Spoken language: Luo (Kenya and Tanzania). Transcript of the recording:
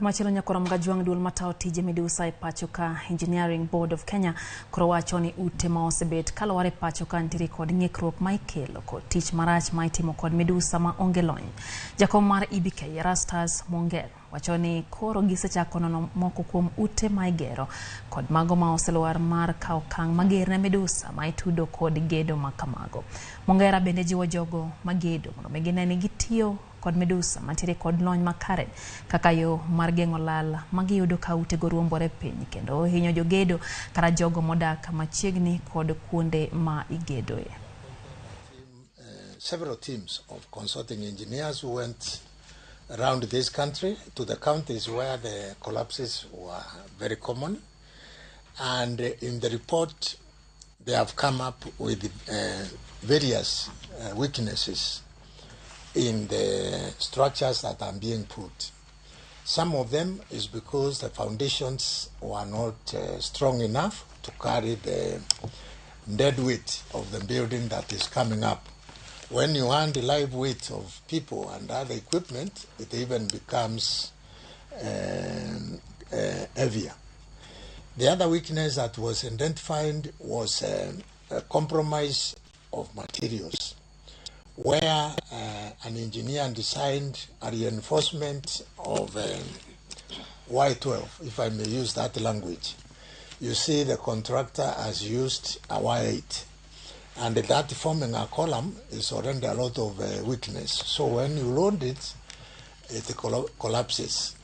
Kamachilo nyakoram gajuang dul matao tije midusa e pachoka Engineering Board of Kenya koro wacho ni ute ma osebet kaloware pachoka ntiri kod ng'ikruok ma ikelo kod tich marach ma itimo kod midusa ma onge lony. Jakom mar EBK Erastus Monger wacho ni koro gisechako nono moko kuom ute ma igero kod mago ma oselwar mar kao kang' mager ne midusa ma itudo kod gedo ma kamago. Mongera bende jiwo jogo magedo mondo ginene gitiyo kod midusa mantiere kod lony makare kaka yo mar geng'o lal magiyudo ka ute go ruombore piny kendo hinyo jogedo kata jogo modak machiegni kod kuonde ma igedoe. Several teams of consulting engineers went around this country to the counties where the collapses were very common, and in the report they have come up with various weaknesses in the structures that are being put. Some of them is because the foundations were not strong enough to carry the dead weight of the building that is coming up. When you add the live weight of people and other equipment, it even becomes heavier. The other weakness that was identified was a compromise of materials, where an engineer designed a reinforcement of Y12, if I may use that language. You see the contractor has used a Y8, and that forming a column is already a lot of weakness. So when you load it, it collapses.